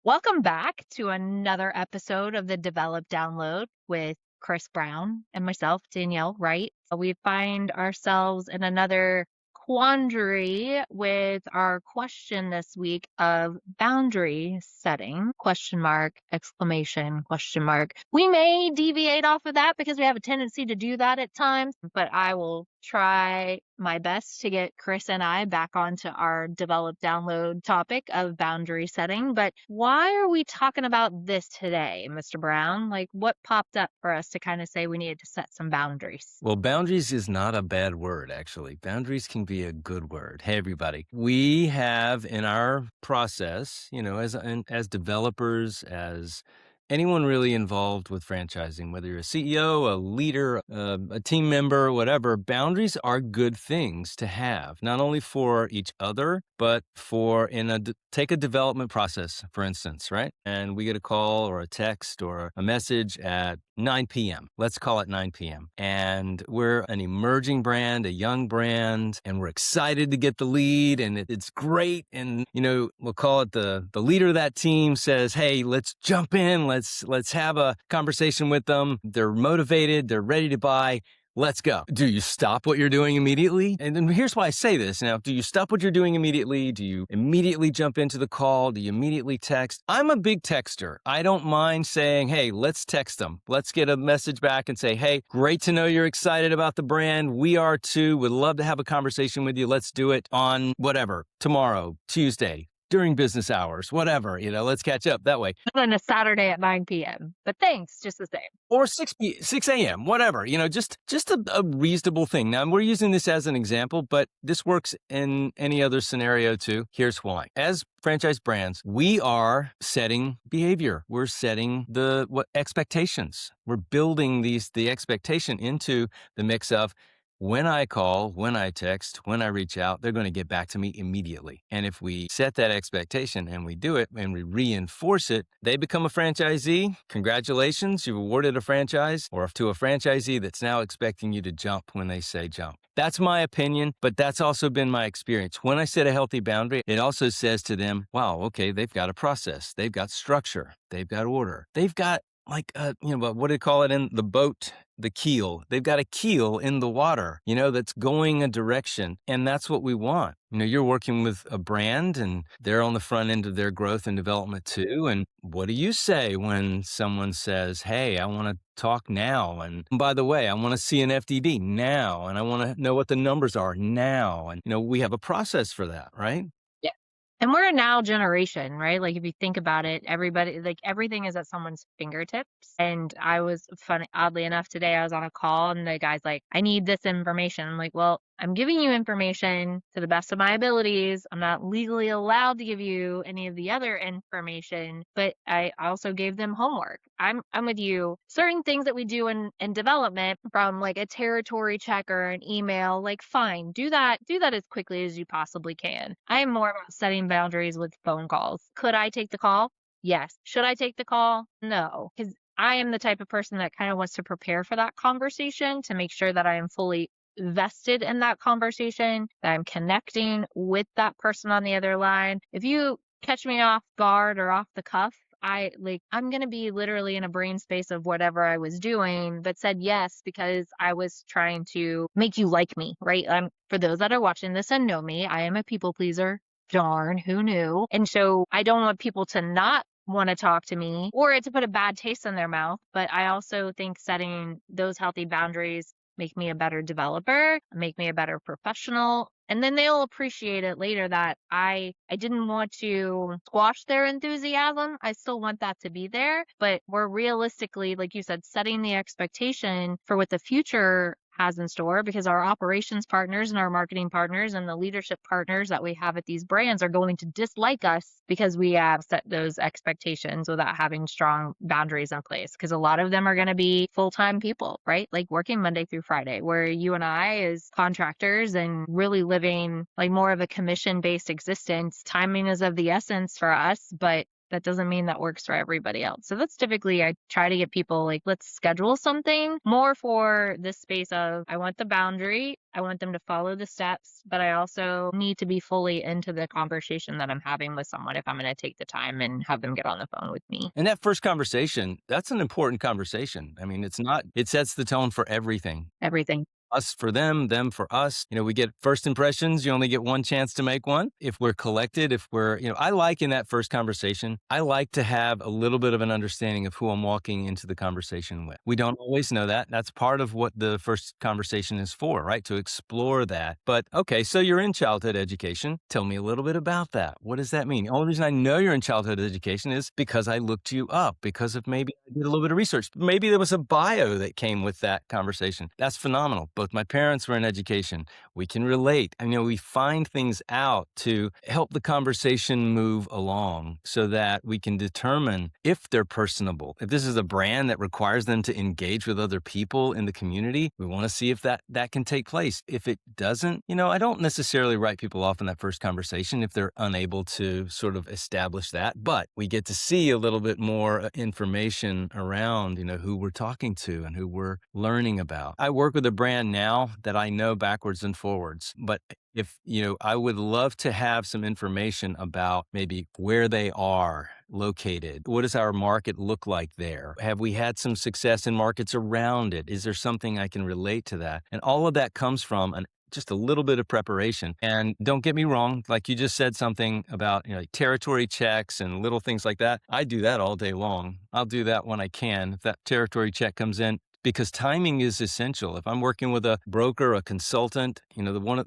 Welcome back to another episode of the Develop Download with Chris Brown and myself, Danielle Wright. We find ourselves in another quandary with our question this week of boundary setting, question mark, exclamation, question mark. We may deviate off of that because we have a tendency to do that at times, but I will try my best to get Chris and I back onto our develop download topic of boundary setting. But why are we talking about this today, Mr. Brown? Like, what popped up for us to kind of say we needed to set some boundaries? Well, boundaries is not a bad word, actually. Boundaries can be a good word. Hey, everybody. We have in our process, as developers, as anyone really involved with franchising, whether you're a CEO, a leader, a team member, whatever, boundaries are good things to have, not only for each other, but take a development process, for instance, right? And we get a call or a text or a message at 9 p.m. Let's call it 9 p.m. And we're an emerging brand, a young brand, and we're excited to get the lead, and it's great. And, we'll call it the leader of that team says, hey, let's jump in. Let's have a conversation with them. They're motivated. They're ready to buy. Let's go. Do you stop what you're doing immediately? And then here's why I say this. Now, do you stop what you're doing immediately? Do you immediately jump into the call? Do you immediately text? I'm a big texter. I don't mind saying, hey, let's text them. Let's get a message back and say, hey, great to know you're excited about the brand. We are too. Would love to have a conversation with you. Let's do it on whatever, tomorrow, Tuesday, during business hours, whatever, let's catch up that way. On a Saturday at 9 p.m. But thanks, just the same. Or 6 a.m., whatever, just a reasonable thing. Now, we're using this as an example, but this works in any other scenario too. Here's why. As franchise brands, we are setting behavior. We're setting expectations. We're building the expectation into the mix of when I call, when I text, when I reach out, they're going to get back to me immediately. And if we set that expectation and we do it and we reinforce it, they become a franchisee. Congratulations, you've awarded a franchise or to a franchisee that's now expecting you to jump when they say jump. That's my opinion, but that's also been my experience. When I set a healthy boundary, it also says to them, wow, okay, they've got a process. They've got structure. They've got order. They've got what do you call it in the boat? The keel. They've got a keel in the water, that's going a direction. And that's what we want. You're working with a brand and they're on the front end of their growth and development too. And what do you say when someone says, hey, I want to talk now? And by the way, I want to see an FDD now. And I want to know what the numbers are now. And, we have a process for that, right? And we're a now generation, right? Like if you think about it, everybody, like everything is at someone's fingertips. And I was funny, oddly enough, today I was on a call and the guy's like, I need this information. I'm like, well, I'm giving you information to the best of my abilities. I'm not legally allowed to give you any of the other information, but I also gave them homework. I'm with you. Certain things that we do in development, from like a territory check or an email, like fine, do that as quickly as you possibly can. I am more about setting boundaries with phone calls. Could I take the call? Yes. Should I take the call? No. Because I am the type of person that kind of wants to prepare for that conversation to make sure that I am fully vested in that conversation, that I'm connecting with that person on the other line. If you catch me off guard or off the cuff, I'm going to be literally in a brain space of whatever I was doing, but said yes because I was trying to make you like me, right? For those that are watching this and know me, I am a people pleaser. Darn, who knew? And so I don't want people to not want to talk to me or to put a bad taste in their mouth. But I also think setting those healthy boundaries make me a better developer, make me a better professional. And then they'll appreciate it later that I didn't want to squash their enthusiasm. I still want that to be there. But we're realistically, like you said, setting the expectation for what the future has in store, because our operations partners and our marketing partners and the leadership partners that we have at these brands are going to dislike us because we have set those expectations without having strong boundaries in place. Because a lot of them are going to be full-time people, right? Like working Monday through Friday, where you and I as contractors and really living like more of a commission-based existence, timing is of the essence for us, but that doesn't mean that works for everybody else. So that's typically I try to get people like, let's schedule something more for this space of I want the boundary, I want them to follow the steps, but I also need to be fully into the conversation that I'm having with someone if I'm going to take the time and have them get on the phone with me. And that first conversation, that's an important conversation. I mean, it sets the tone for everything. Everything. Us for them for us. We get first impressions. You only get one chance to make one. If we're collected, if we're, I like in that first conversation, I like to have a little bit of an understanding of who I'm walking into the conversation with. We don't always know that. That's part of what the first conversation is for, right? To explore that. But okay, so you're in childhood education. Tell me a little bit about that. What does that mean? The only reason I know you're in childhood education is because I looked you up, because of maybe I did a little bit of research. Maybe there was a bio that came with that conversation. That's phenomenal. Both my parents were in education. We can relate. We find things out to help the conversation move along so that we can determine if they're personable. If this is a brand that requires them to engage with other people in the community, we want to see if that can take place. If it doesn't, I don't necessarily write people off in that first conversation if they're unable to sort of establish that, but we get to see a little bit more information around, who we're talking to and who we're learning about. I work with a brand now that I know backwards and forwards, but if, I would love to have some information about maybe where they are located. What does our market look like there? Have we had some success in markets around it? Is there something I can relate to that? And all of that comes from just a little bit of preparation. And don't get me wrong, like you just said something about, like territory checks and little things like that. I do that all day long. I'll do that when I can. If that territory check comes in, because timing is essential. If I'm working with a broker, a consultant,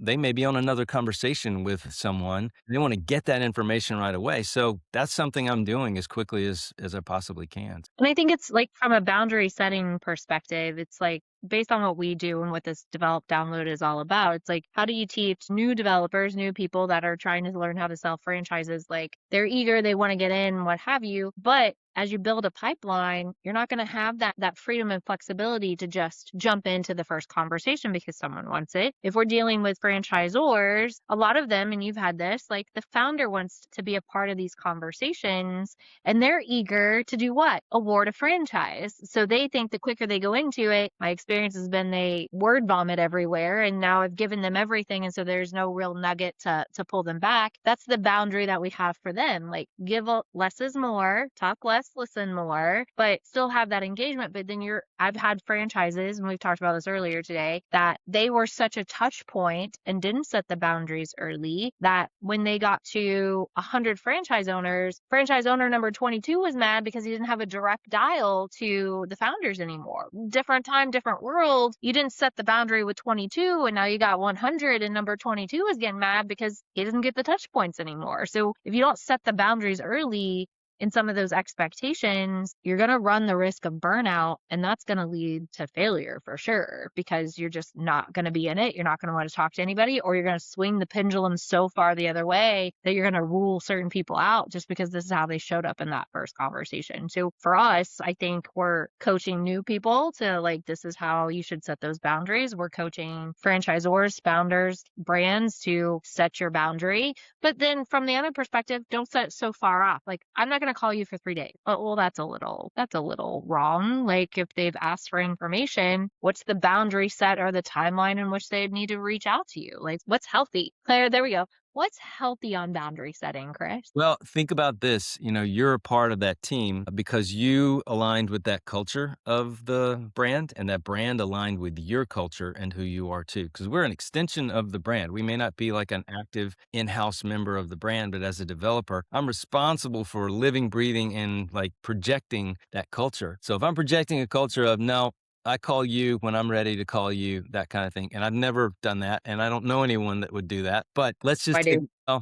they may be on another conversation with someone. They want to get that information right away. So that's something I'm doing as quickly as I possibly can. And I think it's like from a boundary setting perspective, it's like based on what we do and what this develop download is all about, it's like, how do you teach new developers, new people that are trying to learn how to sell franchises? Like they're eager, they want to get in, what have you. But as you build a pipeline, you're not going to have that freedom and flexibility to just jump into the first conversation because someone wants it. If we're dealing with franchisors, a lot of them, and you've had this, like the founder wants to be a part of these conversations and they're eager to do what? Award a franchise. So they think the quicker they go into it, my experience has been they word vomit everywhere and now I've given them everything. And so there's no real nugget to pull them back. That's the boundary that we have for them. Like less is more, talk less, listen more, but still have that engagement. But then I've had franchises, and we've talked about this earlier today, that they were such a touch point and didn't set the boundaries early that when they got to 100 franchise owners, franchise owner number 22 was mad because he didn't have a direct dial to the founders anymore. Different time, different world. You didn't set the boundary with 22 and now you got 100 and number 22 is getting mad because he doesn't get the touch points anymore. So if you don't set the boundaries early, in some of those expectations, you're going to run the risk of burnout, and that's going to lead to failure for sure, because you're just not going to be in it. You're not going to want to talk to anybody, or you're going to swing the pendulum so far the other way that you're going to rule certain people out just because this is how they showed up in that first conversation. So for us, I think we're coaching new people to like, this is how you should set those boundaries. We're coaching franchisors, founders, brands to set your boundary. But then from the other perspective, don't set it so far off. Like, I'm not going to call you for 3 days. Oh, well, that's a little wrong. Like if they've asked for information, what's the boundary set or the timeline in which they need to reach out to you? Like what's healthy? There we go. What's healthy on boundary setting, Chris? Well, think about this. You're a part of that team because you aligned with that culture of the brand, and that brand aligned with your culture and who you are too. Because we're an extension of the brand. We may not be like an active in-house member of the brand, but as a developer, I'm responsible for living, breathing, and like projecting that culture. So if I'm projecting a culture of no, I call you when I'm ready to call you, that kind of thing. And I've never done that. And I don't know anyone that would do that. But let's I just take, do.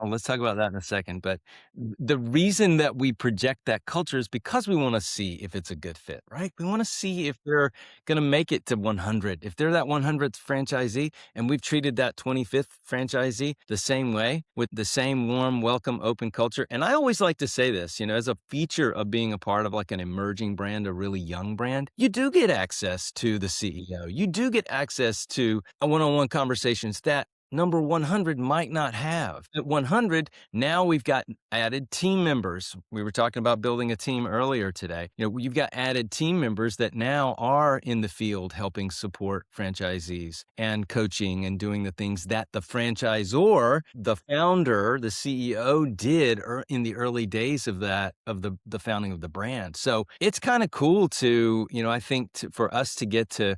let's talk about that in a second. But the reason that we project that culture is because we want to see if it's a good fit, right? We want to see if they're going to make it to 100. If they're that 100th franchisee and we've treated that 25th franchisee the same way with the same warm, welcome, open culture. And I always like to say this, as a feature of being a part of like an emerging brand, a really young brand, you do get access to the CEO. You do get access to one-on-one conversations that number 100 might not have. At 100, now we've got added team members. We were talking about building a team earlier today. You've got added team members that now are in the field helping support franchisees and coaching and doing the things that the franchisor, the founder, the CEO did in the early days of the founding of the brand. So it's kind of cool to, I think for us to get to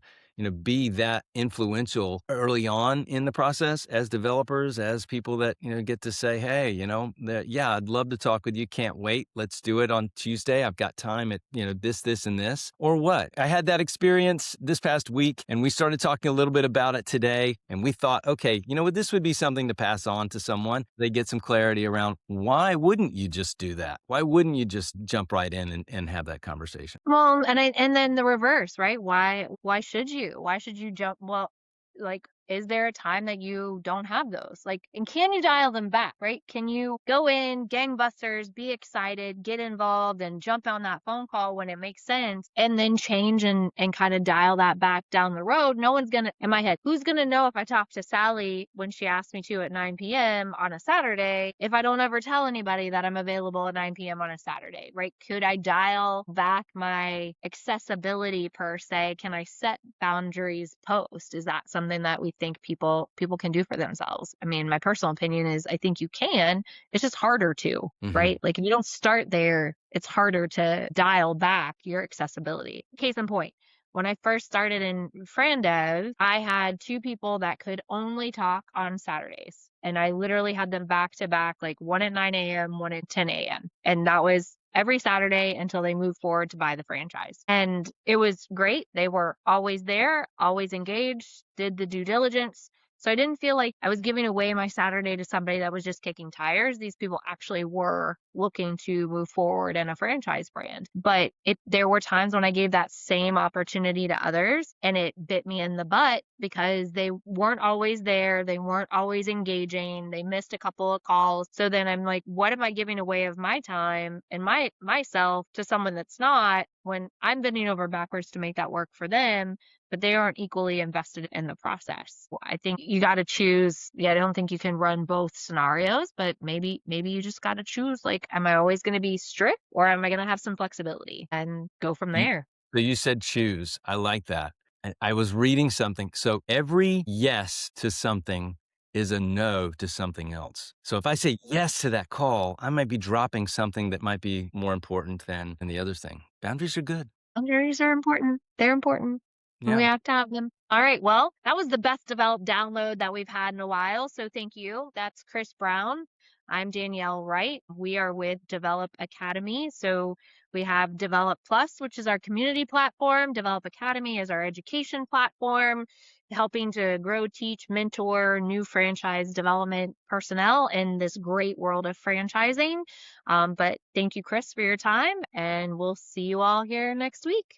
be that influential early on in the process as developers, as people that, get to say, hey, yeah, I'd love to talk with you. Can't wait. Let's do it on Tuesday. I've got time at, this, and this, or what. I had that experience this past week and we started talking a little bit about it today. And we thought, okay, this would be something to pass on to someone. They get some clarity around why wouldn't you just do that? Why wouldn't you just jump right in and have that conversation? Well, and then the reverse, right? Why should you? Why should you jump? Well, like, is there a time that you don't have those? Like, and can you dial them back, right? Can you go in, gangbusters, be excited, get involved, and jump on that phone call when it makes sense, and then change and kind of dial that back down the road? No one's gonna, in my head, who's gonna know if I talk to Sally when she asked me to at 9 p.m. on a Saturday if I don't ever tell anybody that I'm available at 9 p.m. on a Saturday, right? Could I dial back my accessibility per se? Can I set boundaries post? Is that something that we think people can do for themselves? I mean, my personal opinion is I think you can. It's just harder to, Mhm. right? Like if you don't start there, it's harder to dial back your accessibility. Case in point, when I first started in Frandev, I had two people that could only talk on Saturdays. And I literally had them back to back, like one at 9 a.m., one at 10 a.m. And that was every Saturday until they moved forward to buy the franchise. And it was great. They were always there, always engaged, did the due diligence. So I didn't feel like I was giving away my Saturday to somebody that was just kicking tires. These people actually were looking to move forward in a franchise brand. But there were times when I gave that same opportunity to others and it bit me in the butt because they weren't always there. They weren't always engaging. They missed a couple of calls. So then I'm like, what am I giving away of my time and myself to someone that's not, when I'm bending over backwards to make that work for them, but they aren't equally invested in the process? I think you got to choose. Yeah, I don't think you can run both scenarios, but maybe you just got to choose, like, am I always going to be strict or am I going to have some flexibility and go from You there? so you said choose. I like that. And I was reading something. So every yes to something is a no to something else. So if I say yes to that call, I might be dropping something that might be more important than the other thing. Boundaries are good. Boundaries are important. They're important. And we Yeah. have to have them. All right. Well, that was the best developed download that we've had in a while. So thank you. That's Chris Brown. I'm Danielle Wright. We are with Develop Academy. So we have Develop Plus, which is our community platform. Develop Academy is our education platform, helping to grow, teach, mentor new franchise development personnel in this great world of franchising. But thank you, Chris, for your time, and we'll see you all here next week.